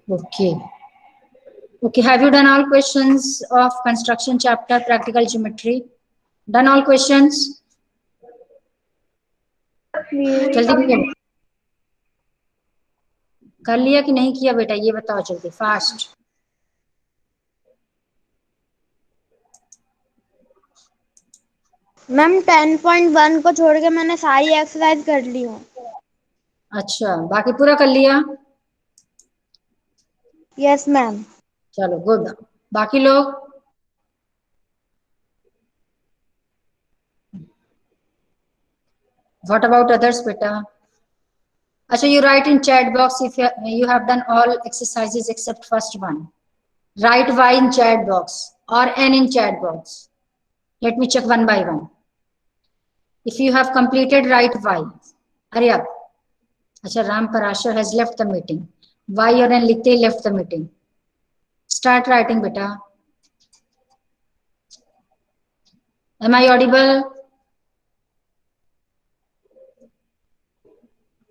Okay. Okay, have you done all questions of construction chapter, practical geometry? Done all questions? जल्दी कर लिया कि नहीं किया बेटा, ये बताओ जल्दी, फास्ट। मैम 10.1 को छोड़ के मैंने सारी एक्सरसाइज कर ली हूँ। अच्छा, बाकी पूरा कर लिया? Yes ma'am. चलो गुड। बाकी लोग? What about others, beta? Achha, you write in chat box if you have done all exercises except first one. Write Y in chat box or N in chat box. Let me check one by one. If you have completed, write Y. Hurry up. Achha, Ram Parashar has left the meeting. Y or N likhte hi left the meeting. Start writing, beta. Am I audible?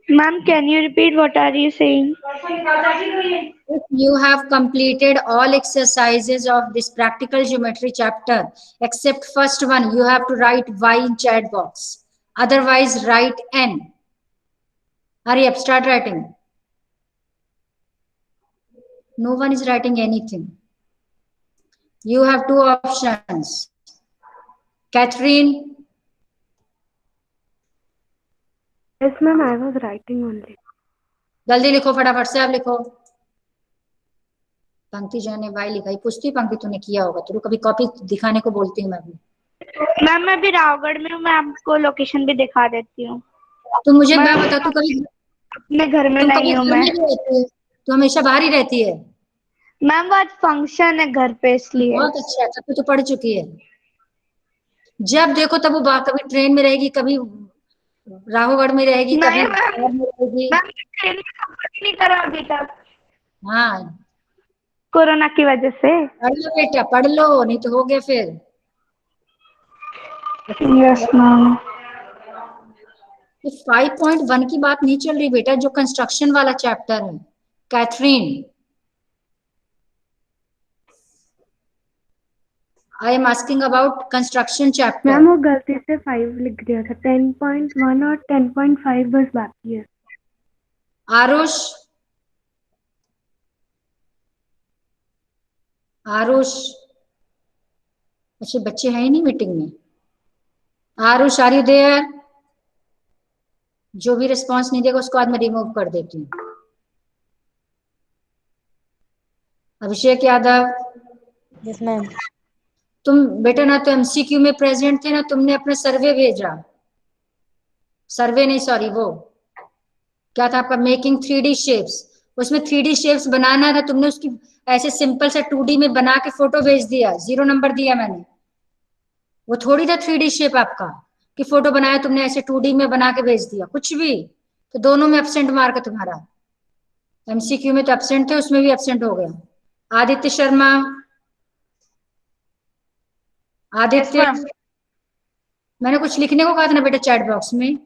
Ma'am, can you repeat what are you saying? If you have completed all exercises of this practical geometry chapter, except first one, you have to write Y in chat box. Otherwise, write N. Hurry up, start writing. No one is writing anything. You have two options. Catherine? Yes, ma'am, I was writing only. जल्दी लिखो, फटाफट से आप लिखो। पंक्ति जो ने Y लिखा, पूछती पंक्ति तूने किया होगा, तो कभी कॉपी दिखाने को बोलती हूँ मैं भी। मैम मैं भी रावगढ़ में हूँ, मैं आपको लोकेशन भी दिखा देती हूँ। तो मुझे एक बात बताओ, तू कभी अपने घर में तुम कभी नहीं हूँ घर मैं। में नहीं रहती है, तू हमेशा बाहर ही रहती है? मैम आज फंक्शन है घर पे इसलिए। बहुत अच्छा, तब तो पढ़ चुकी है। जब देखो तब वो कभी ट्रेन में रहेगी, कभी राहोगढ़ में रहेगी, कभी शहर में रहेगी। ट्रेन में सफर नहीं करा अभी तक, हाँ, कोरोना की वजह से। पढ़ लो बेटा, पढ़ लो, नहीं तो हो गया फिर। Yes ma'am. 5.1 की बात नहीं चल रही बेटा, जो कंस्ट्रक्शन वाला चैप्टर है। Catherine, I am asking about construction chapter. Ma'am वो गलती से 5 लिख दिया था, 10.1 और 10.5 बस बाकी है। आरुष, आरुष, अच्छे बच्चे हैं ही नहीं मीटिंग में। Aarush, are you there? जो भी रिस्पांस नहीं देगा उसको आज मैं रिमूव कर देती हूँ। अभिषेक यादव? Yes ma'am. तुम बेटा ना तो एमसीक्यू में प्रेजेंट थे ना, तुमने अपना सर्वे भेजा। सर्वे नहीं, सॉरी, वो क्या था आपका, मेकिंग 3D शेप्स। उसमें 3D शेप्स बनाना था, तुमने उसकी ऐसे सिंपल से 2D में बना के फोटो भेज दिया, 0 नंबर दिया मैंने। वो थोड़ी था 3D शेप आपका कि फोटो बनाया तुमने ऐसे 2D में बना के भेज दिया, कुछ भी। तो दोनों में एब्सेंट मार्क है तुम्हारा। एमसीक्यू में तो एब्सेंट थे, उसमें भी एब्सेंट हो गया। आदित्य शर्मा? आदित्य, मैंने कुछ लिखने को कहा था ना बेटा चैट बॉक्स में।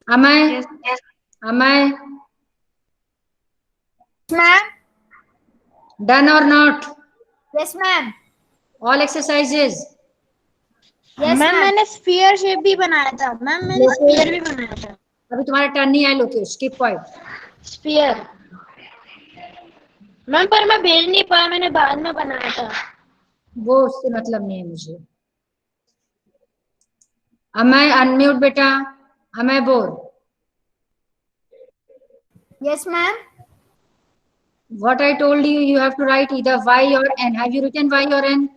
अमय? अमय? मैम। डन और not? Yes ma'am. All exercises? Yes ma'am. मैंने स्फीयर शेप भी बनाया था मैम, मैंने स्फीयर भी बनाया था। अभी तुम्हारा टर्न नहीं आया Lokesh, keep point. Sphere ma'am, पर मैं भेज नहीं पाया, मैंने बाद में बनाया था। वो उससे मतलब नहीं है मुझे। अमय अनम्यूट बेटा, अमय बोल। Yes ma'am. What I told you, you have to write either Y or N. Have you written Y or N?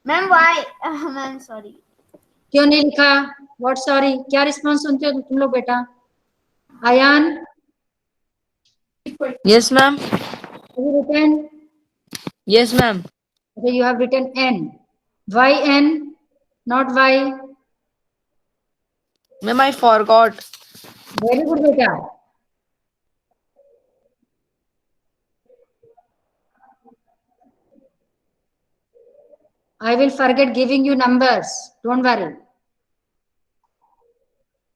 Ma'am Y, ma'am sorry. क्यों नहीं लिखा? What sorry? क्या रिस्पॉन्स सुनते हो तुम लोग बेटा? Ayaan? Yes, ma'am. Have you written? Yes, ma'am. Okay, you have written N. Y N, not Y. Ma'am, I forgot. Very good बेटा। I will forget giving you numbers. Don't worry.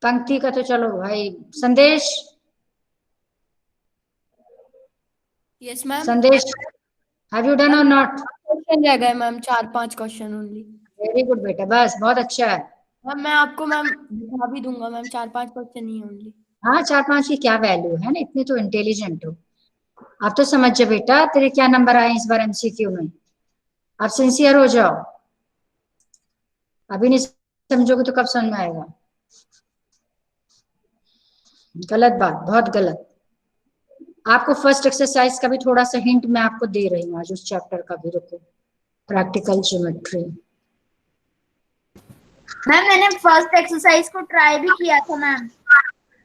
पंक्ति का तो चलो भाई। संदेश? Yes ma'am. संदेश, have you done और not? Question रह गए ma'am, 4-5 question only. Very good बेटा, बस बहुत अच्छा है। मैम मैं आपको मैम दिखा भी दूंगा मैम, 4-5 क्वेश्चन ही ओनली। हाँ, 4-5 की क्या वैल्यू है ना, इतनी तो इंटेलिजेंट हो। अब तो समझ जा बेटा तेरे क्या नंबर आए इस बार एमसीक्यू में। अब सिंसियर हो जाओ, अभी नहीं समझोगे तो कब समझ में आएगा। गलत बात, बहुत गलत। आपको फर्स्ट एक्सरसाइज का भी थोड़ा सा हिंट मैं आपको दे रही हूँ आज उस चैप्टर का भी, रुको। Practical geometry. मैम मैंने फर्स्ट एक्सरसाइज को ट्राई भी किया था मैम।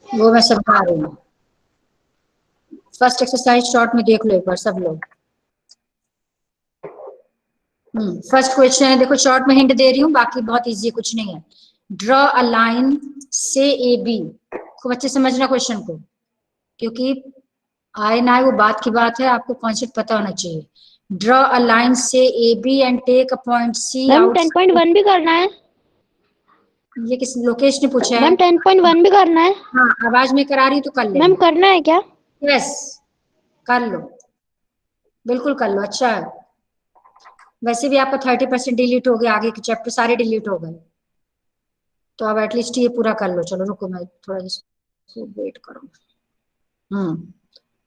वो मैं समझा रही हूँ। फर्स्ट एक्सरसाइज शॉर्ट में देख लो एक बार सब लोग। फर्स्ट क्वेश्चन है, देखो शॉर्ट में हिंट दे रही हूँ, बाकी बहुत इजी, कुछ नहीं है। ड्रॉ अ लाइन से ए बी। खूब अच्छे समझना क्वेश्चन को, क्योंकि आए ना आए वो बात की बात है, आपको कॉन्सेप्ट पता होना चाहिए। ड्रॉ अ लाइन से A B and take a point C ma'am out. 10.1 भी करना है? ये किस लोकेश ने पूछा है? मैम 10.1 भी करना है? हाँ, आवाज में करा रही तो कर मैम लेना। करना है क्या? यस, कर लो, बिल्कुल कर लो, अच्छा है। वैसे भी आपका 30% डिलीट हो गया, आगे के चैप्टर सारे डिलीट हो गए, तो अब एटलीस्ट ये पूरा कर लो। चलो रुको, मैं थोड़ा वेट करो।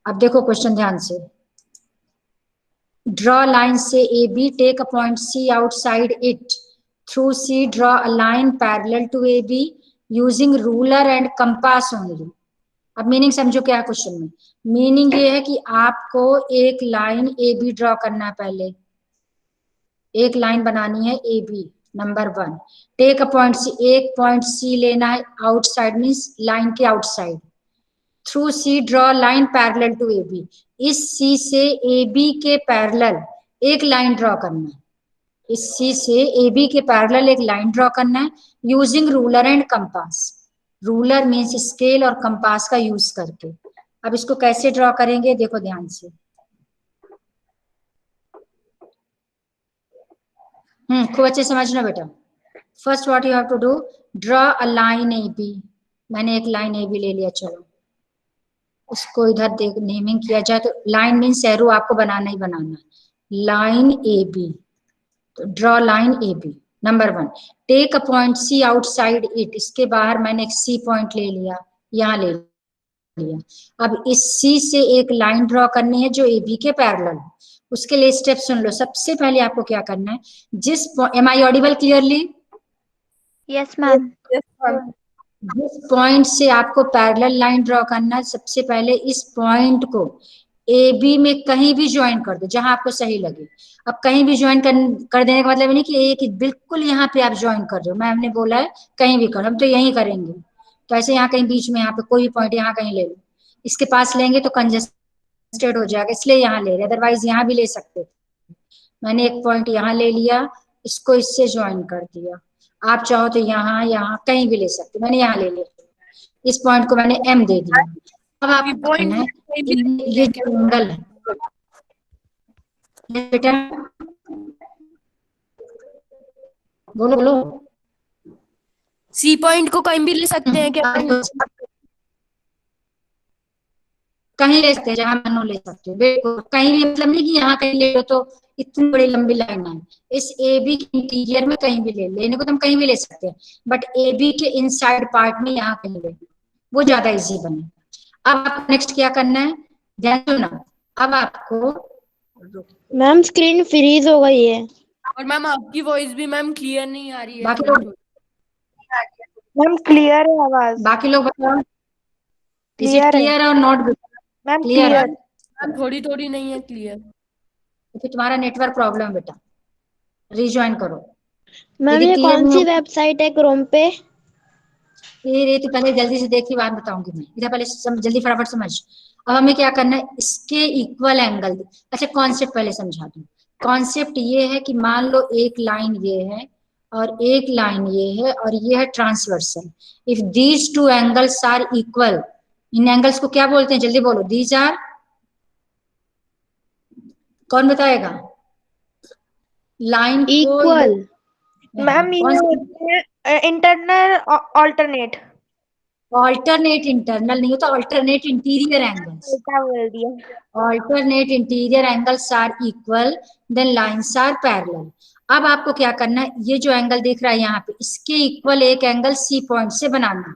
अब देखो क्वेश्चन ध्यान से। ड्रॉ लाइन से A B, take a point C outside it, through C draw a line parallel to A B using ruler and compass only. अब मीनिंग समझो क्या है क्वेश्चन में। मीनिंग ये है कि आपको एक लाइन ए बी ड्रॉ करना है, पहले एक लाइन बनानी है A B, number 1। Take a point C, एक पॉइंट सी लेना है आउटसाइड, मीन्स लाइन के outside. Through C draw line parallel to A B, इस सी से ए बी के पैरेलल एक लाइन ड्रॉ करना है। इस सी से ए बी के पैरेलल एक लाइन ड्रॉ करना है using ruler and compass. Ruler means scale और कंपास का यूज करके। अब इसको कैसे ड्रॉ करेंगे देखो ध्यान से। खूब अच्छे समझना बेटा। First what you have to do, draw a line A B. मैंने एक लाइन ए बी ले लिया, चलो उसको इधर देख नेमिंग किया जाए तो लाइन मीन्स एरो आपको बनाना ही बनाना। लाइन ए बी, तो draw line A B number 1। Take a point C outside it, इसके बाहर मैंने एक सी पॉइंट ले लिया, यहाँ ले लिया। अब इस सी से एक लाइन ड्रॉ करनी है जो ए बी के पैरेलल। उसके लिए स्टेप सुन लो। सबसे पहले आपको क्या करना है, जिस am I audible clearly? Yes ma'am. जिस पॉइंट से आपको पैरेलल लाइन ड्रॉ करना है, सबसे पहले इस पॉइंट को ए बी में कहीं भी ज्वाइन कर दो, जहां आपको सही लगे। अब कहीं भी ज्वाइन कर देने का मतलब नहीं कि एक बिल्कुल यहाँ पे आप ज्वाइन कर रहे हो। मैं हमने बोला है कहीं भी करो, हम तो यही करेंगे। तो ऐसे यहाँ कहीं बीच में, यहाँ पे कोई पॉइंट यहाँ कहीं ले लो। इसके पास लेंगे तो कंजेस्टेड हो जाएगा, इसलिए यहाँ ले रहे, अदरवाइज यहाँ भी ले सकते थे। मैंने एक पॉइंट यहाँ ले लिया, इसको इससे ज्वाइन कर दिया। आप चाहो तो यहाँ यहाँ कहीं भी ले सकते, मैंने यहाँ ले लिया। इस पॉइंट को मैंने एम दे दिया। अब आपको करना है, ये जो एंगल है बेटा, बोलो बोलो। सी पॉइंट को कहीं भी ले सकते हैं क्या? कहीं ले सकते हैं, जहां मनो ले सकते हो। बिल्कुल कहीं भी, मतलब नहीं कि यहाँ कहीं ले लो तो इतनी बड़ी लंबी लाइन है। इस ए बी के इंटीरियर में कहीं भी लेने को तो हम कहीं भी ले सकते हैं, बट ए बी के इनसाइड पार्ट में यहाँ कहीं ले, वो ज्यादा इजी बने। अब आप नेक्स्ट क्या करना है, ध्यान दो ना। अब आपको मैम स्क्रीन फ्रीज हो गई है। और मैम आपकी वॉइस भी मैम क्लियर नहीं आ रही है। बाकी लोग, मैम क्लियर है आवाज। बाकी लोग बताओ, इज इट क्लियर है क्लियर और नॉट मैम, क्लियर है? क्लियर। मैम थोड़ी थोड़ी नहीं है क्लियर। तो फिर तुम्हारा नेटवर्क प्रॉब्लम है बेटा, रिज्वाइन करो। मैम यदि ये क्लियर कौन नहीं सी हो, वेबसाइट है क्रोम पे? ये तो पहले जल्दी से देख के बाद बताऊंगी मैं, इधर पहले जल्दी फटाफट समझ। अब हमें क्या करना है, इसके इक्वल एंगल। अच्छा कॉन्सेप्ट पहले समझा दूं। कॉन्सेप्ट ये है कि मान लो एक लाइन ये है और एक लाइन ये है और ये है transversal. If these two angles are equal, इन एंगल्स को क्या बोलते हैं जल्दी बोलो? दीज आर, कौन बताएगा? लाइन को इक्वल। मैम ये कौन सी? होते हैं इंटरनल ऑल्टरनेट। ऑल्टरनेट इंटरनल नहीं होता, ऑल्टरनेट इंटीरियर एंगल्स। उल्टा बोल दिया। Alternate interior angles are equal, then lines are parallel. अब आपको क्या करना है, ये जो एंगल दिख रहा है यहाँ पे, इसके इक्वल एक एंगल सी पॉइंट से बनाना है।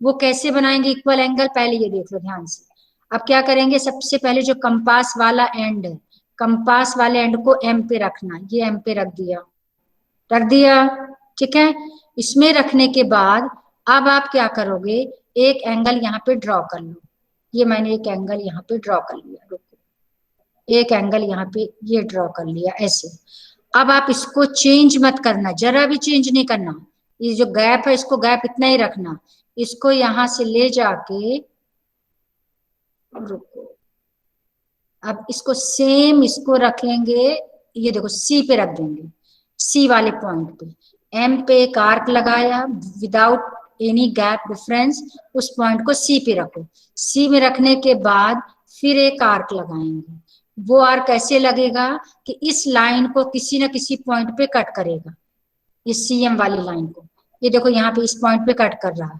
वो कैसे बनाएंगे इक्वल एंगल, पहले ये देख लो ध्यान से। अब क्या करेंगे, सबसे पहले जो कंपास वाला एंड है, कंपास वाले एंड को एम पे रखना, ये एम पे रख दिया, रख दिया, ठीक है। इसमें रखने के बाद अब आप क्या करोगे, एक एंगल यहाँ पे ड्रॉ कर लो। ये मैंने एक एंगल यहाँ पे ड्रॉ कर लिया, रुको, एक एंगल यहाँ पे ये ड्रॉ कर लिया ऐसे। अब आप इसको चेंज मत करना, जरा भी चेंज नहीं करना। ये जो गैप है इसको गैप इतना ही रखना। इसको यहां से ले जाके, रुको, अब इसको सेम इसको रखेंगे, ये देखो सी पे रख देंगे, सी वाले पॉइंट पे। एम पे एक आर्क लगाया विदाउट एनी गैप डिफरेंस, उस पॉइंट को सी पे रखो। सी में रखने के बाद फिर एक आर्क लगाएंगे। वो आर्क कैसे लगेगा कि इस लाइन को किसी ना किसी पॉइंट पे कट करेगा, इस सीएम वाली लाइन को। ये देखो यहाँ पे इस पॉइंट पे कट कर रहा है,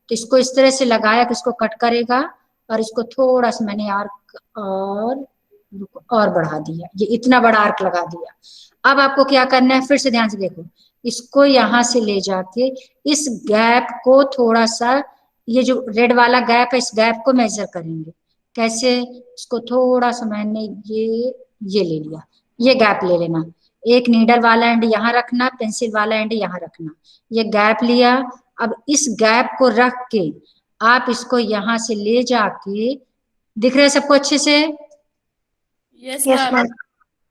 तो इसको इस तरह से लगाया कि इसको कट करेगा। और इसको थोड़ा सा मैंने आर्क और बढ़ा दिया, ये इतना बड़ा आर्क लगा दिया। अब आपको क्या करना है, फिर से ध्यान से देखो, इसको यहां से ले जाके इस गैप को थोड़ा सा, ये जो रेड वाला गैप है, इस गैप को मेजर करेंगे। कैसे, इसको थोड़ा सा मैंने ये ले लिया, ये गैप ले लेना। एक नीडल वाला एंड यहाँ रखना, पेंसिल वाला एंड यहाँ रखना, ये गैप लिया। अब इस गैप को रख के आप इसको यहां से ले जाके, दिख रहा है सबको अच्छे से? Yes Yes, ma'am. ma'am.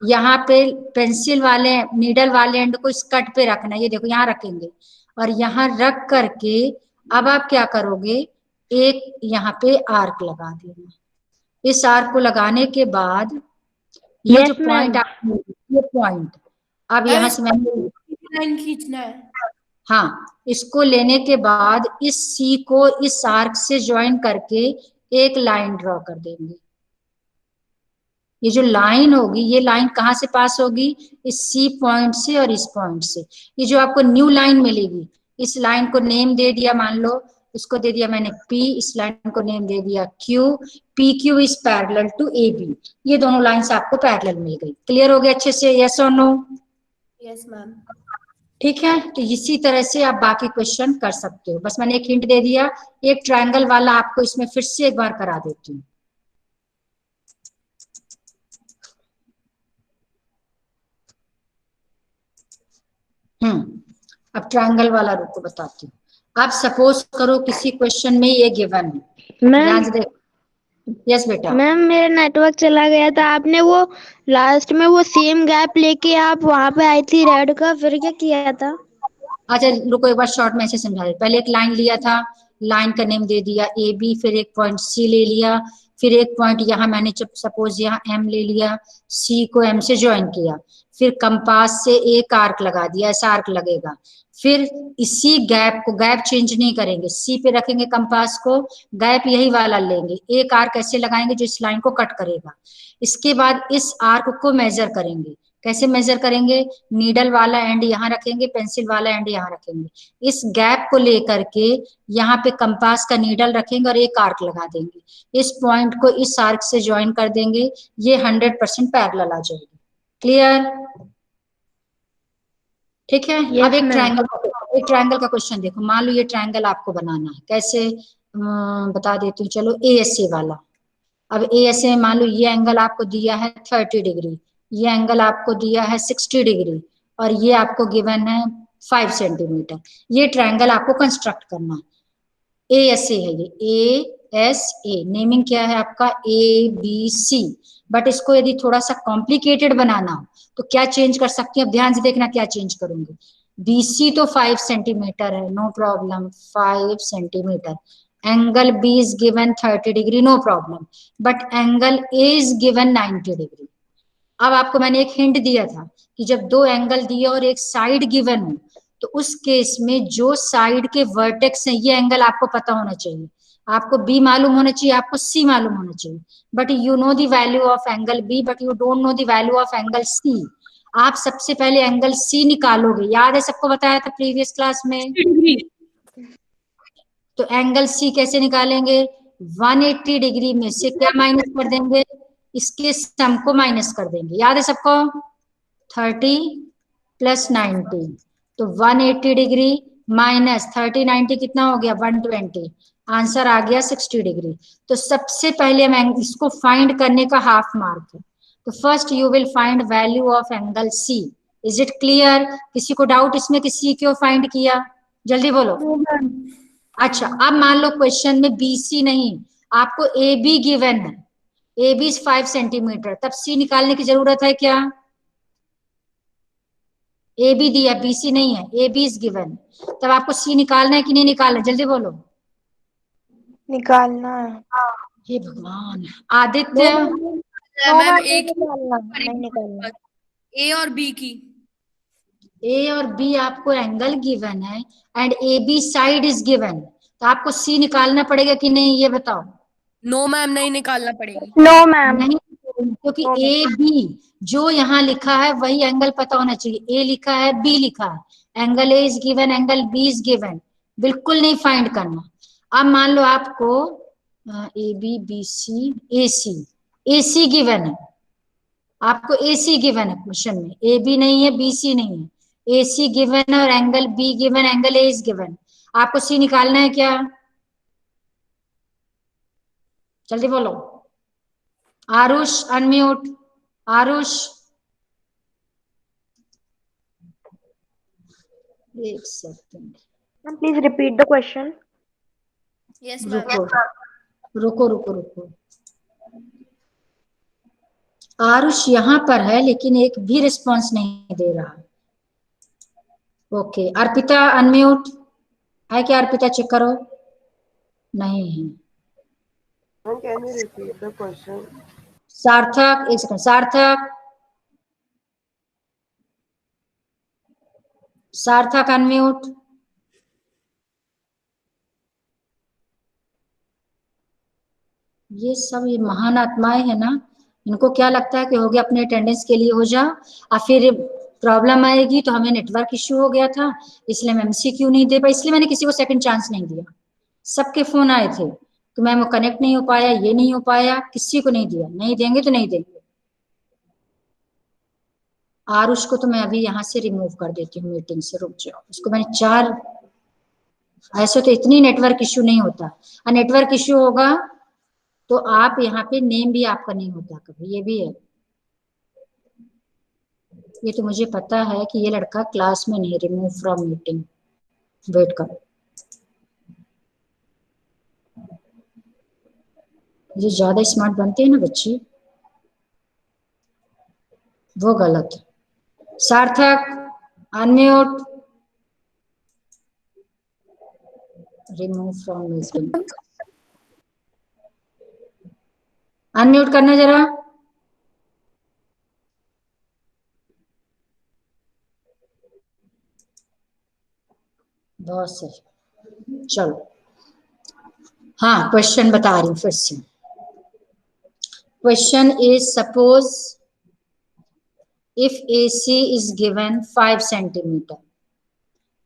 यहाँ पे पेंसिल वाले नीडल वाले एंड को इस कट पे रखना, ये देखो यहाँ रखेंगे। और यहाँ रख करके अब आप क्या करोगे, एक यहाँ पे आर्क लगा देना। इस आर्क को लगाने के बाद ये Yes, जो पॉइंट, ये पॉइंट अब यहाँ से मैंने, लाइन खींचना है। हाँ, इसको लेने के बाद इस सी को इस आर्क से ज्वाइन करके एक लाइन ड्रॉ कर देंगे। ये जो लाइन होगी, ये लाइन कहाँ से पास होगी, इस सी पॉइंट से और इस पॉइंट से। ये जो आपको न्यू लाइन मिलेगी, इस लाइन को नेम दे दिया, मान लो इसको दे दिया मैंने P, इस लाइन को नेम दे दिया Q। PQ is parallel to AB। ये दोनों लाइंस आपको पैरेलल मिल गई। क्लियर हो गया अच्छे से, यस और नो? Yes ma'am. ठीक है, तो इसी तरह से आप बाकी क्वेश्चन कर सकते हो। बस मैंने एक हिंट दे दिया। एक ट्रायंगल वाला आपको इसमें फिर से एक बार करा देती हूँ। अब ट्रायंगल वाला रुको बताती हूँ। आप सपोज करो किसी क्वेश्चन में ये गिवन है, ध्यान से देखो। यस बेटा। मैम मेरा नेटवर्क चला गया था, आपने वो लास्ट में वो सेम गैप लेके आप वहां पे आई थी रेड का, फिर क्या किया था? अच्छा रुको, एक बार शॉर्ट में ऐसे समझा दे। पहले एक लाइन लिया था, लाइन का नेम दे दिया AB, फिर एक पॉइंट C ले लिया, फिर एक पॉइंट यहाँ मैंने सपोज यहाँ M ले लिया, C को M से ज्वाइन किया, फिर कंपास से एक आर्क लगा दिया, ऐसा आर्क लगेगा। फिर इसी गैप को, गैप चेंज नहीं करेंगे, C पे रखेंगे कंपास को, गैप यही वाला लेंगे, एक आर्क ऐसे लगाएंगे जो इस लाइन को कट करेगा। इसके बाद इस आर्क को मेजर करेंगे। कैसे मेजर करेंगे, नीडल वाला एंड यहाँ रखेंगे, पेंसिल वाला एंड यहाँ रखेंगे। इस गैप को लेकर के यहाँ पे कंपास का नीडल रखेंगे और एक आर्क लगा देंगे। इस पॉइंट को इस आर्क से ज्वाइन कर देंगे, ये 100% पैरेलल आ जाएगी। क्लियर? ठीक है। Yes, अब एक ma'am. ट्रायंगल का क्वेश्चन देखो। मान लो ये ट्रायंगल आपको बनाना है, कैसे बता देती हूँ। चलो ASA वाला। अब ASA में मान लो ये एंगल आपको दिया है 30 डिग्री, ये एंगल आपको दिया है 60 डिग्री, और ये आपको गिवन है 5 सेंटीमीटर। ये ट्रायंगल आपको कंस्ट्रक्ट करना है। ASA है ये, ASA। नेमिंग क्या है आपका, ABC। बट इसको यदि थोड़ा सा कॉम्प्लिकेटेड बनाना हो तो क्या चेंज कर सकती हैं, अब ध्यान से देखना क्या चेंज करूंगी। BC तो 5 सेंटीमीटर है, no problem, 5 centimetre. Angle B is given 30 degree, no problem, but angle A is given 90 degree. अब आपको मैंने एक हिंट दिया था कि जब दो एंगल दिए और एक साइड गिवन हो, तो उस केस में जो साइड के वर्टेक्स हैं, ये एंगल आपको पता होना चाहिए। आपको B मालूम होना चाहिए, आपको C मालूम होना चाहिए। But you know the value of angle B, but you don't know the value of angle C। आप सबसे पहले एंगल C निकालोगे, याद है, सबको बताया था प्रीवियस क्लास में। तो एंगल सी कैसे निकालेंगे? 180 डिग्री में से क्या माइनस कर देंगे? इसके सम को माइनस कर देंगे। याद है सबको? 30 प्लस 90, तो 180 डिग्री माइनस 30 90 कितना हो गया? 120। आंसर आ गया 60 डिग्री। तो सबसे पहले हम इसको फाइंड करने का हाफ मार्क है। तो first you will find value of angle C. Is it clear? किसी को डाउट इसमें कि सी क्यों फाइंड किया? जल्दी बोलो। अच्छा, अब मान लो क्वेश्चन में बी सी नहीं, आपको ए बी गिवन है। ए बी 5 सेंटीमीटर, तब सी निकालने की जरूरत है क्या? ए बी दिया, बी सी नहीं है, ए बी इज गिवन, तब आपको सी निकालना है कि नहीं निकालना? जल्दी बोलो। निकालना है। हे भगवान। आदित्य, मैम एक नहीं निकालना। ए और बी की। ए और बी आपको एंगल गिवन है and A B side is given, तो आपको सी निकालना पड़ेगा कि नहीं, ये बताओ। नो मैम, नहीं निकालना पड़ेगी। No ma'am. नहीं, क्योंकि ए बी जो यहाँ लिखा है वही एंगल पता होना चाहिए। ए लिखा है, बी लिखा है, angle A is given, angle B is given, बिल्कुल नहीं फाइंड करना। अब मान लो आपको A B B C A C, A C given है, आपको ए सी गिवन है क्वेश्चन में, ए बी नहीं है, बी सी नहीं है, ए सी गिवन है और angle be given, angle A is given, आपको सी निकालना है क्या? जल्दी बोलो। आरुष अनम्यूट। आरुष, एक second, please repeat the question. Yes ma'am. रुको रुको रुको रुको। आरुष यहाँ पर है लेकिन एक भी रिस्पांस नहीं दे रहा। ओके, अर्पिता अनम्यूट है क्या? अर्पिता चेक करो। नहीं है। Can you repeat the question? सार्थक, एक सेकंड, सार्थक, सार्थक अनम्यूट। ये सब ये महान आत्माएं है ना, इनको क्या लगता है कि हो गया अपने अटेंडेंस के लिए हो जा, और फिर प्रॉब्लम आएगी तो हमें नेटवर्क इश्यू हो गया था इसलिए मैं एमसीक्यू नहीं दे पाई, इसलिए मैंने किसी को सेकंड चांस नहीं दिया। सबके फोन आए थे तो मैम वो कनेक्ट नहीं हो पाया, ये नहीं हो पाया, किसी को नहीं दिया। नहीं देंगे तो नहीं देंगे। आरुष को तो मैं अभी यहाँ से रिमूव कर देती हूँ मीटिंग से, रुक जाओ। उसको मैंने 4, ऐसे तो इतनी नेटवर्क इश्यू नहीं होता, और नेटवर्क इश्यू होगा तो आप यहाँ पे नेम भी आपका नहीं होता कभी, ये भी है। ये तो मुझे पता है कि ये लड़का क्लास में नहीं, रिमूव फ्रॉम मीटिंग। वेट करो, जो ज्यादा स्मार्ट बनते हैं ना बच्चे वो गलत है। सार्थक unmute, remove from meeting, unmute करना जरा। बहुत सही, चलो। हाँ, क्वेश्चन बता रही हूँ फिर से। Question is suppose if AC is given 5 centimeter,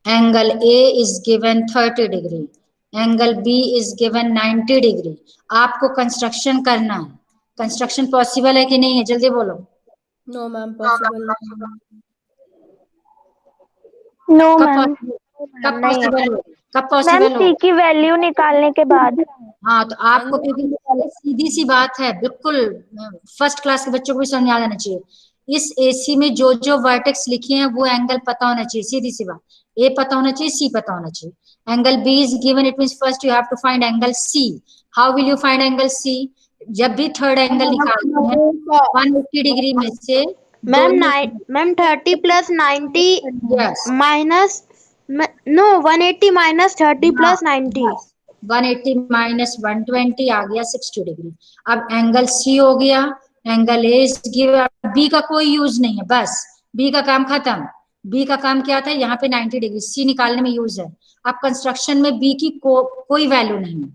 angle A is given 30 degree, angle B is given 90 degree, आपको कंस्ट्रक्शन करना है। कंस्ट्रक्शन पॉसिबल है कि नहीं है? जल्दी बोलो। नो मैम, पॉसिबल नहीं। नो कब मैम। कब पॉसिबल हो? कब पॉसिबल हो? सी की वैल्यू निकालने के बाद। हाँ, तो आपको क्योंकि सीधी सी बात है, बिल्कुल फर्स्ट क्लास के बच्चों को भी समझ आ जाना चाहिए। इस एसी में जो जो वर्टेक्स लिखे हैं वो एंगल पता होना चाहिए, सीधी सी बात। ए पता होना चाहिए, सी पता होना चाहिए। Angle B is given, it means first you have to find angle C. How will you find angle C? जब भी थर्ड एंगल निकालते हैं 180 डिग्री में से ma'am 30 plus 90 yes minus, no 180 minus 30 plus 90। 180 minus 120 आ गया 60 डिग्री। अब angle C हो गया, angle A is given, B का कोई यूज नहीं है, बस बी का काम खत्म। बी का काम क्या था? यहाँ पे 90 डिग्री, सी निकालने में यूज है। अब कंस्ट्रक्शन में बी की कोई वैल्यू नहीं है,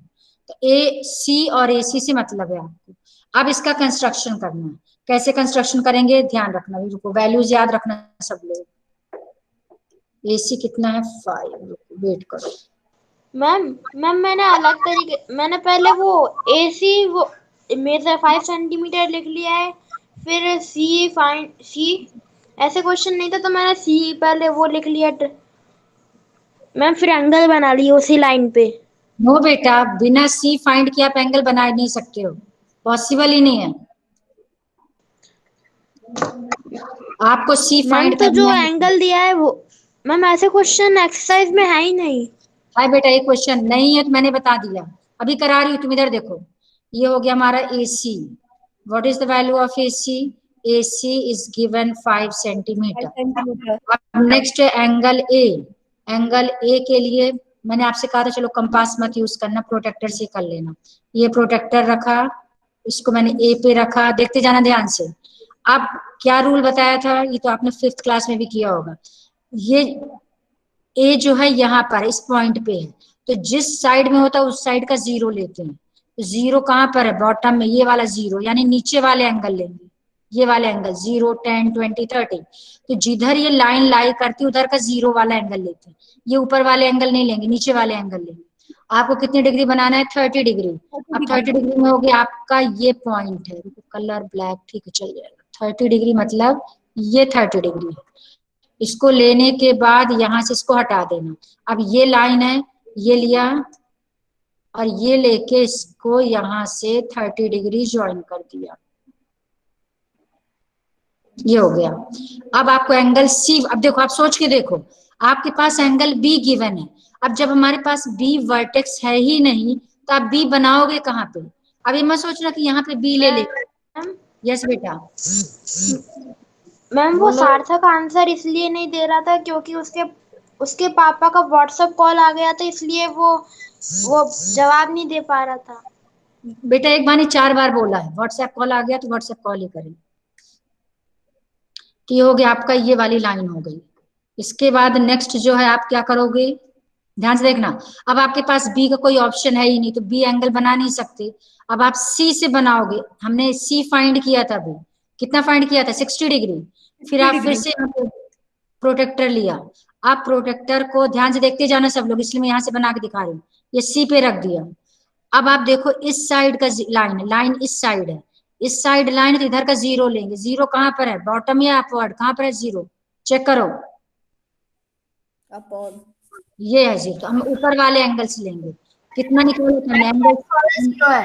तो ए सी और ए सी से मतलब है आपको। अब इसका कंस्ट्रक्शन करना है। कैसे कंस्ट्रक्शन करेंगे ध्यान रखना, रुको, वैल्यूज याद रखना सब लोग। ए सी कितना है? 5, वेट करो, मैम मैम मैंने पहले वो AC वो मेजर 5 सेंटीमीटर लिख लिया है, फिर सी ऐसे क्वेश्चन नहीं था तो मैंने सी पहले वो लिख लिया। मैम फिर एंगल बना लिए उसी लाइन पे। नो बेटा, बिना सी फाइंड किए आप एंगल बना नहीं सकते हो, पॉसिबल ही नहीं है। आपको सी मैम फाइंड तो जो करना है। एंगल दिया है वो, मैम ऐसे क्वेश्चन एक्सरसाइज में है ही नहीं। हाय बेटा, ये क्वेश्चन नहीं है तो मैंने बता दिया, अभी करा रही हूँ, तुम इधर देखो। ये हो गया हमारा AC। What is the value of AC? AC is given 5 centimetre. Centimetre. अब नेक्स्ट है एंगल A। एंगल A के लिए मैंने आपसे कहा था चलो कंपास मत यूज करना, प्रोटेक्टर से कर लेना। ये प्रोटेक्टर रखा, इसको मैंने A पे रखा, देखते जाना ध्यान से। अब क्या रूल बताया था, ये तो आपने 5th क्लास में भी किया होगा। ये A जो है यहाँ पर इस पॉइंट पे है, तो जिस साइड में होता है उस साइड का 0 लेते हैं। तो 0 कहाँ पर है? बॉटम में, ये वाला 0, यानी नीचे वाले एंगल लेंगे, ये वाले एंगल 0, 10, 20, 30। तो जिधर ये लाइन लाई करती है उधर का 0 वाला एंगल लेते हैं। ये ऊपर वाले एंगल नहीं लेंगे, नीचे वाले एंगल लेंगे। आपको कितनी डिग्री बनाना है? 30 डिग्री। अब 30 डिग्री में हो गया आपका ये पॉइंट है, कलर ब्लैक, ठीक है चल जाएगा। 30 डिग्री मतलब ये 30 डिग्री है। इसको लेने के बाद यहां से इसको हटा देना। अब ये लाइन है, ये लिया और ये लेके इसको यहां से 30 डिग्री ज्वाइन कर दिया, ये हो गया। अब आपको एंगल C, अब देखो आप सोच के देखो, आपके पास एंगल B गिवन है। अब जब हमारे पास B वर्टेक्स है ही नहीं तो आप B बनाओगे कहाँ पे? अभी मैं सोच रहा कि यहाँ पे B ले ले। यस बेटा, मैम वो सार्थक आंसर इसलिए नहीं दे रहा था क्योंकि उसके पापा का व्हाट्सएप कॉल आ गया था, इसलिए वो जवाब नहीं दे पा रहा था। बेटा एक बार नहीं 4 बार बोला है, व्हाट्सएप कॉल आ गया तो व्हाट्सएप कॉल ही करें। कि हो गया आपका, ये वाली लाइन हो गई। इसके बाद नेक्स्ट जो है आप क्या करोगे, ध्यान से देखना। अब आपके पास B का कोई ऑप्शन है ही नहीं तो B एंगल बना नहीं सकते। अब आप C से बनाओगे। हमने C फाइंड किया था अभी, कितना फाइंड किया था? 60 डिग्री। फिर आप फिर से प्रोटेक्टर लिया। आप प्रोटेक्टर को ध्यान से देखते जाना सब लोग, इसलिए मैं यहाँ से बना के दिखा रही हूँ। ये C पे रख दिया। अब आप देखो इस साइड का लाइन है, लाइन इस साइड है, इस साइड लाइन तो इधर का 0 लेंगे। 0 कहाँ पर है? बॉटम या अपवर्ड? कहाँ पर है 0? चेक करो, अपॉन। ये है 0। तो हम ऊपर वाले एंगल से लेंगे। कितना निकाला था?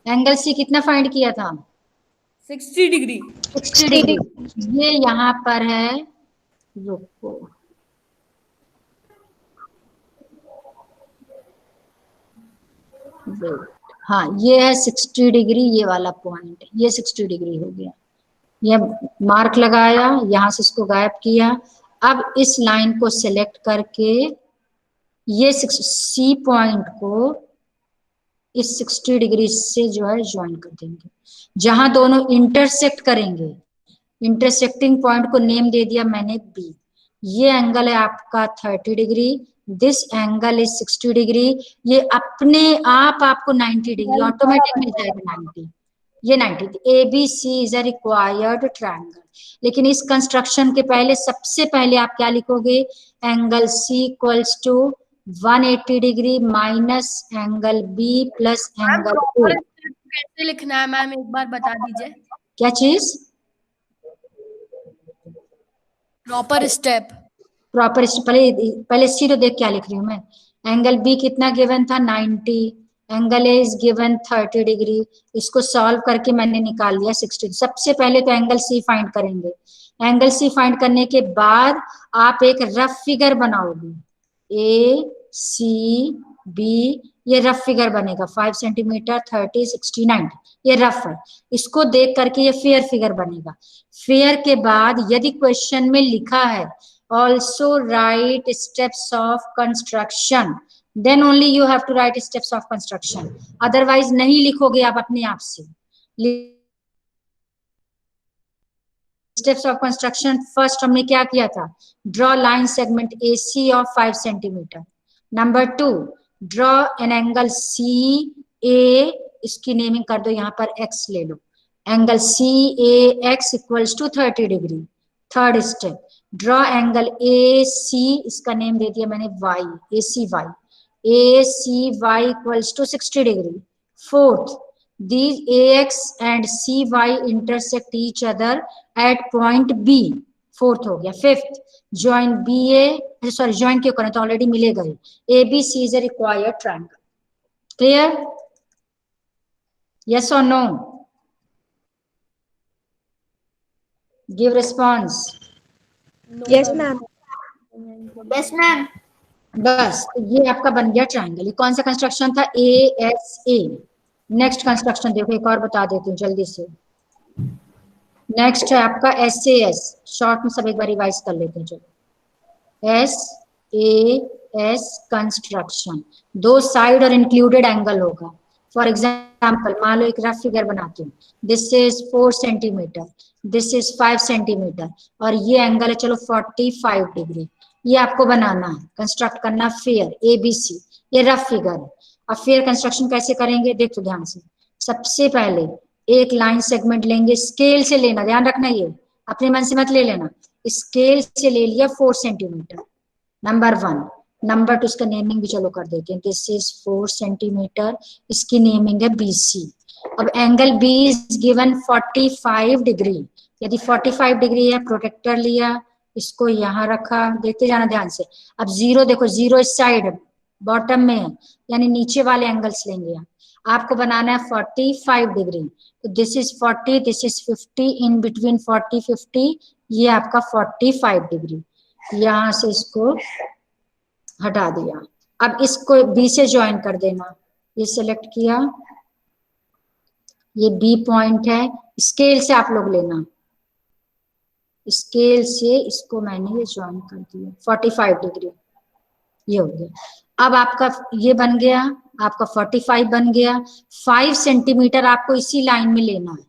एंगल C कितना फाइंड किया था? 60 डिग्री। 60 डिग्री। ये यहाँ पर है, रुको, हाँ ये है 60 डिग्री, ये वाला पॉइंट, ये 60 डिग्री हो गया। ये मार्क लगाया, यहां से इसको गायब किया। अब इस लाइन को सिलेक्ट करके ये C पॉइंट को इस 60 डिग्री से जो है ज्वाइन कर देंगे। जहां दोनों इंटरसेक्ट करेंगे, इंटरसेक्टिंग पॉइंट को नेम दे दिया मैंने B। ये एंगल है आपका 30 degree, this angle is 60 degree. ये अपने आप आपको 90 डिग्री ऑटोमेटिक मिल जाएगा, 90। ये 90। ABC is a required triangle. लेकिन इस कंस्ट्रक्शन के पहले सबसे पहले आप क्या लिखोगे? Angle C equals to 180 degree minus angle B plus angle O। कैसे लिखना है मैम, एक बार बता दीजिए। क्या चीज? Proper step. प्रॉपर पहले C तो देख क्या लिख रही हूँ मैं। एंगल B कितना गिवन था? 90। Angle A is given 30 degree. इसको सॉल्व करके मैंने निकाल लिया 60। सबसे पहले तो एंगल C फाइंड करेंगे। एंगल C फाइंड करने के बाद आप एक रफ फिगर बनाओगे, ACB। ये रफ फिगर बनेगा, 5 सेंटीमीटर, 30, 60, 90। ये रफ है। इसको देख करके ये फेयर फिगर बनेगा। फेयर के बाद यदि क्वेश्चन में लिखा है also write steps of construction, then only you have to write steps of construction, otherwise नहीं लिखोगे आप अपने आप से। स्टेप्स ऑफ कंस्ट्रक्शन, फर्स्ट हमने क्या किया था? Draw line segment AC of 5 centimetre. Number 2, draw an angle CA, इसकी नेमिंग कर दो, यहाँ पर X ले लो। Angle CAX equals to 30 degree. Third step, draw angle AC, इसका नेम दे दिया मैंने Y, ACY। ACY equals to 60 degree. Fourth, these AX and CY intersect each other at point B. Fourth हो गया. Fifth, join BA, sorry join क्यों करना, तो already मिलेगा ही. ABC is a required triangle. Clear? Yes or no? Give response. Yes, ma'am. Yes ma'am. बस ये आपका बन गया ट्रायंगल. ये कौन सा कंस्ट्रक्शन था? ASA. नेक्स्ट कंस्ट्रक्शन देखो, एक और बता देती हूँ जल्दी से. नेक्स्ट है आपका SAS. शॉर्ट में सब एक बार रिवाइज कर लेते हैं. चलो, SAS कंस्ट्रक्शन. दो साइड और इंक्लूडेड एंगल होगा. फॉर एग्जाम्पल मान लो एक रफ फिगर बनाती हूँ. This is 4 centimetre, this is 5 centimetre और ये एंगल है चलो 45 डिग्री. ये आपको बनाना है, कंस्ट्रक्ट करना फेयर ABC. ये रफ फिगर है. अब फेयर कंस्ट्रक्शन कैसे करेंगे देखो ध्यान से. सबसे पहले एक लाइन सेगमेंट लेंगे, स्केल से लेना, ध्यान रखना, ये अपने मन से मत ले लेना. स्केल से ले लिया 4 सेंटीमीटर. नंबर 1. नंबर 2 इसका नेमिंग भी चलो कर देते हैं. दिस इज 4 सेंटीमीटर, इसकी नेमिंग है BC. अब angle B is given 45 degree. यदि 45 डिग्री है, प्रोटेक्टर लिया, इसको यहाँ रखा, देखते जाना ध्यान से. अब जीरो देखो, जीरो इस साइड बॉटम में है, यानी नीचे वाले एंगल्स लेंगे. आपको बनाना है 45 डिग्री. तो this is 40, this is 50, in between 40 50 ये आपका 45 डिग्री. यहाँ से इसको हटा दिया. अब इसको B से ज्वाइन कर देना. ये सिलेक्ट किया, ये B पॉइंट है. स्केल से आप लोग लेना, स्केल से इसको मैंने ये ज्वाइन कर दिया 45 डिग्री. ये हो गया. अब आपका ये बन गया, आपका 45 बन गया. 5 सेंटीमीटर आपको इसी लाइन में लेना है.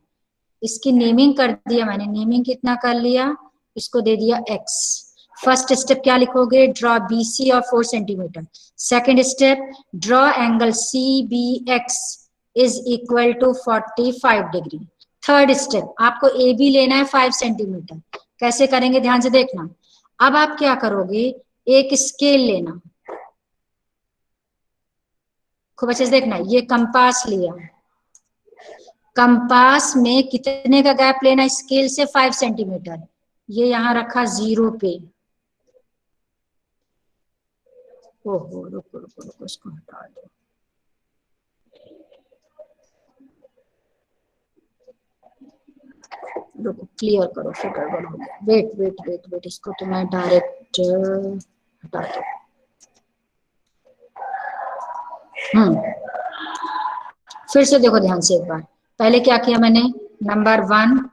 इसकी नेमिंग कर दिया मैंने. नेमिंग कितना कर लिया, इसको दे दिया X. फर्स्ट स्टेप क्या लिखोगे, ड्रॉ BC और 4 centimetre. Second step, draw angle CBX is equal to 45 degree. Third step, आपको AB लेना है 5 सेंटीमीटर. कैसे करेंगे ध्यान से देखना. अब आप क्या करोगे, एक स्केल लेना, खूब अच्छे से देखना. ये कंपास लिया, कंपास में कितने का गैप लेना, स्केल से 5 सेंटीमीटर. ये यहां रखा 0 पे. ओहो रुको रुको रुको, इसको हटा दो. रुको क्लियर करो, फिर गड़बड़ हो गया. वेट वेट वेट वेट, इसको तो मैं डायरेक्ट हटा दो. फिर से देखो ध्यान से एक बार. पहले क्या किया मैंने, नंबर 1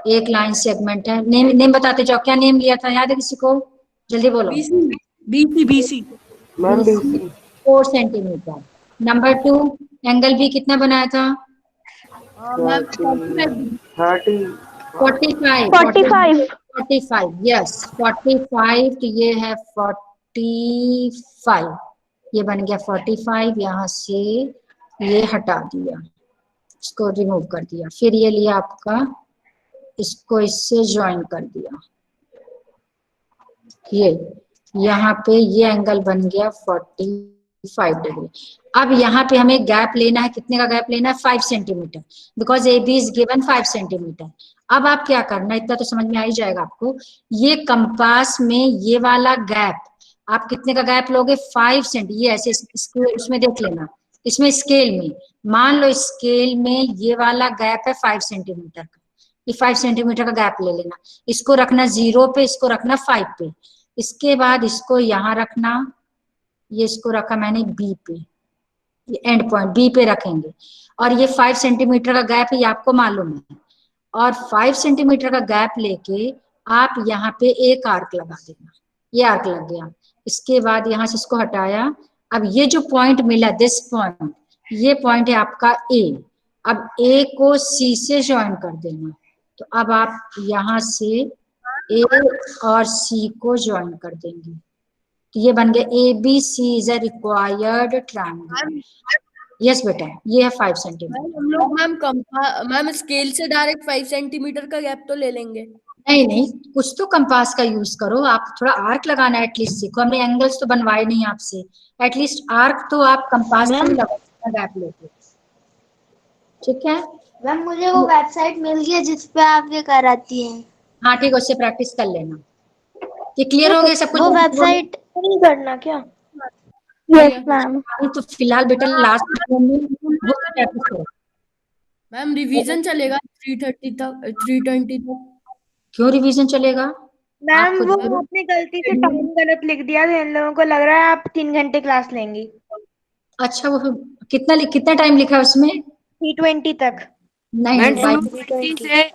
एक लाइन सेगमेंट है. नेम बताते जाओ, क्या नेम लिया था, याद है किसी को, जल्दी बोलो. BC. Ma'am BC 4 centimetre. Number 2 angle B कितना बनाया था, 45. यस 45. तो ये है 45. ये बन गया 45. यहाँ से ये हटा दिया, इसको रिमूव कर दिया. फिर ये लिया आपका, इसको इससे ज्वाइन कर दिया. ये यहाँ पे ये एंगल बन गया 45 डिग्री. अब यहाँ पे हमें गैप लेना है, कितने का गैप लेना है, 5 centimetre. Because AB is given 5 centimetre. अब आप क्या करना, इतना तो समझ में आ ही जाएगा आपको. ये कंपास में ये वाला गैप आप कितने का गैप लोगे, 5 सेंटी. ये ऐसे उसमें देख लेना, इसमें स्केल में मान लो, स्केल में ये वाला गैप है 5 सेंटीमीटर का. ये 5 सेंटीमीटर का गैप ले लेना. इसको रखना 0 पे, इसको रखना 5 पे. इसके बाद इसको यहाँ रखना, ये इसको रखा मैंने B पे, ये एंड पॉइंट B पे रखेंगे. और ये 5 सेंटीमीटर का गैप है, ये आपको मालूम है. और 5 सेंटीमीटर का गैप लेके आप यहाँ पे एक आर्क लगा देना. ये आर्क लग गया. इसके बाद यहाँ से इसको हटाया. अब ये जो पॉइंट मिला, दिस पॉइंट, ये पॉइंट है आपका A. अब A को C से ज्वाइन कर देना. तो अब आप यहाँ से A और C को ज्वाइन कर देंगे. तो ये बन गया ABC is a required triangle. Yes बेटा, ये है 5 सेंटीमीटर. हम लोग मैम स्केल से डायरेक्ट 5 सेंटीमीटर का गैप तो ले लेंगे. नहीं नहीं, कुछ तो कंपास का यूज करो, आप थोड़ा आर्क लगाना एटलीस्ट सीखो। हमने एंगल्स तो बनवाए नहीं आपसे, एटलीस्ट आर्क तो आप कंपास से ही लगाओ गैप लेके, ठीक है। मैम मुझे वो वेबसाइट मिल गई है जिस पे आप ये कराती हैं। हाँ ठीक है, उससे प्रैक्टिस कर लेना। ये क्लियर हो गया सब कुछ? वो वेबसाइट नहीं करना क्या? Yes ma'am. अभी तो फिलहाल बेटा लास्ट में बुक प्रैक्टिस करो। मैम रिवीजन चलेगा 3:30 तक 3:20 तक? क्यों रिवीजन चलेगा? आप मैम खुद वो बोलो। आपने गलती से टाइम गलत लिख दिया तो इन लोगों को लग रहा है आप 3 घंटे क्लास लेंगी। अच्छा वो कितना टाइम लिखा है उसमें? 3:20 तक। नहीं मैम बाय 2:20 से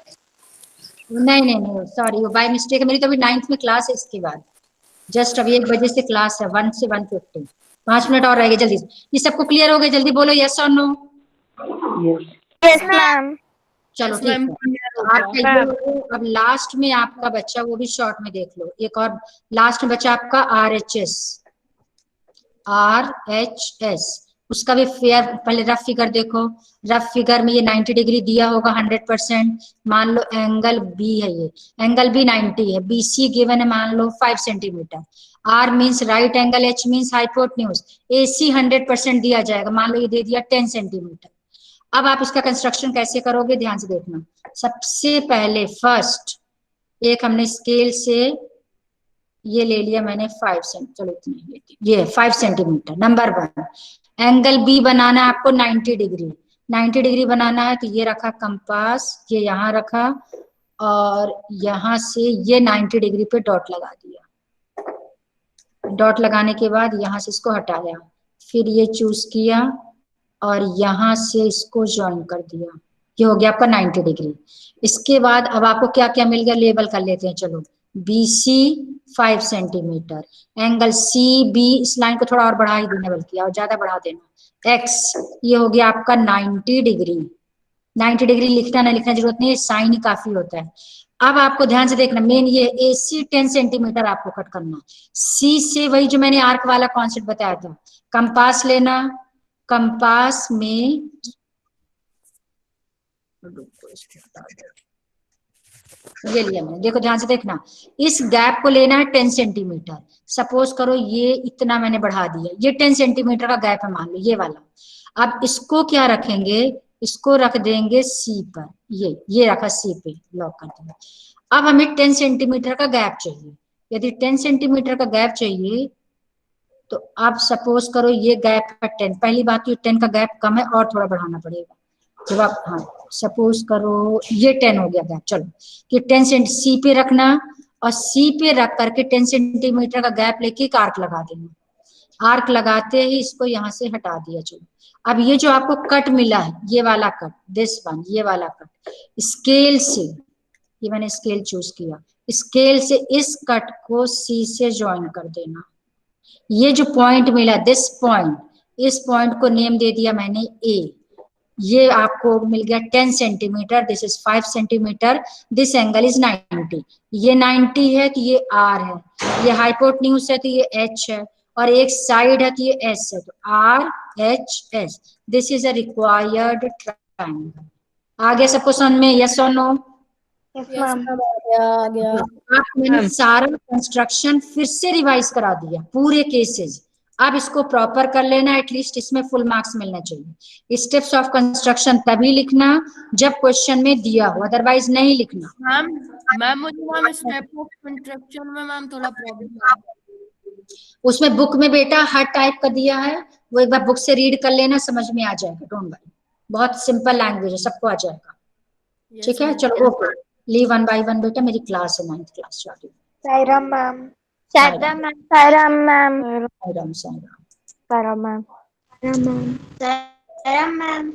नहीं सॉरी, वो बाय मिस्टेक है मेरी। तो अभी 9th में क्लास है, इसके बाद जस्ट अभी 1 बजे से क्लास है, 1 से 1:15। 5 मिनट और रह गए, जल्दी से। ये सबको क्लियर हो गया? जल्दी बोलो यस और नो। Yes ma'am. चलो Yes, ठीक मैम, है। clear हो आपका गया। ये हो गया। अब लास्ट में आपका बच्चा, वो भी शॉर्ट में देख लो एक और। लास्ट में बच्चा आपका RHS, उसका भी फेयर, पहले रफ फिगर देखो। रफ फिगर में ये 90 डिग्री दिया होगा 100%। मान लो एंगल बी है, ये एंगल बी 90 है। BC गिवन है मान लो 5 centimetre. R means right angle, H means hypotenuse, AC 100% दिया जाएगा। मान लो ये दे दिया 10 सेंटीमीटर। अब आप इसका कंस्ट्रक्शन कैसे करोगे, ध्यान से देखना। सबसे पहले फर्स्ट एक हमने स्केल से ये ले लिया मैंने 5 सेंटीमीटर, चलो इतनी लेती हूँ। ये 5 सेंटीमीटर नंबर 1। एंगल बी बनाना है आपको 90 डिग्री। 90 डिग्री बनाना है तो ये रखा कंपास, ये यहाँ रखा, और यहाँ से ये 90 डिग्री पे डॉट लगा दिया। डॉट लगाने के बाद यहाँ से इसको हटाया, फिर ये चूज किया और यहाँ से इसको ज्वाइन कर दिया। ये हो गया आपका 90 डिग्री। इसके बाद अब आपको क्या क्या मिल गया, लेबल कर लेते हैं। चलो BC 5 सेंटीमीटर, एंगल CB, इस लाइन को थोड़ा और बढ़ा ही देना, बल्कि और ज्यादा बढ़ा देना। X ये हो गया आपका 90 डिग्री। 90 डिग्री लिखना ना लिखना जरूरत नहीं है, साइन ही काफी होता है। अब आपको ध्यान से देखना, मेन ये AC 10 सेंटीमीटर आपको कट करना। C से वही जो मैंने आर्क वाला कॉन्सेप्ट बताया था, कंपास लेना। कंपास में ये लिया मैंने, देखो ध्यान से देखना। इस गैप को लेना है 10 सेंटीमीटर। सपोज करो ये इतना मैंने बढ़ा दिया, ये 10 सेंटीमीटर का गैप है मान लो, ये वाला। अब इसको क्या रखेंगे, इसको रख देंगे C पर। ये रखा C पे, लॉक कर दिया। अब हमें 10 सेंटीमीटर का गैप चाहिए। यदि 10 सेंटीमीटर का गैप चाहिए तो आप सपोज करो ये गैप है 10। पहली बात तो 10 का गैप कम है और थोड़ा बढ़ाना पड़ेगा। जब आप, हाँ सपोज करो ये 10 हो गया गैप। चलो कि 10 सेंट C पे रखना, और C पे रख करके 10 सेंटीमीटर का गैप लेके एक आर्क लगा देना। आर्क लगाते ही इसको यहाँ से हटा दिया। चलो अब ये जो आपको कट मिला है, ये वाला कट, दिस वन, ये वाला कट, स्केल से, ये मैंने स्केल चूज किया, स्केल से इस कट को C से ज्वाइन कर देना। ये जो पॉइंट मिला, दिस पॉइंट, इस पॉइंट को नेम दे दिया मैंने A। ये आपको मिल गया 10 centimetre, this is 5 centimetre, this angle is 90। ये 90 है तो ये R है, ये हाइपोटेन्यूज है तो ये H है, और एक साइड है तो ये S है, तो RHS। This is a required triangle. आगे सबको समझ में, यस और no? Yes yes ma'am. Ma'am, आ गया। आप मैंने सारा कंस्ट्रक्शन फिर से रिवाइज करा दिया, पूरे केसेस। अब इसको प्रॉपर कर लेना, एटलीस्ट इसमें फुल मार्क्स मिलना चाहिए। स्टेप्स ऑफ कंस्ट्रक्शन तभी लिखना जब क्वेश्चन में दिया हो, अदरवाइज नहीं लिखना। मैम मैम मुझे मैम स्टेप ऑफ कंस्ट्रक्शन में मैम थोड़ा प्रॉब्लम है। उसमें बुक में बेटा हर टाइप का दिया है, वो एक बार बुक से रीड कर लेना, समझ में आ जाएगा, डोंट वरी। बहुत सिंपल लैंग्वेज है, सबको आ जाएगा। ठीक है, चलो ओके, लीव 1 बाय 1 बेटा, मेरी क्लास है 9th क्लास चालू। Sairam ma'am. Sairam ma'am. Sairam ma'am. Sairam Sairam. Sairam ma'am. Ma'am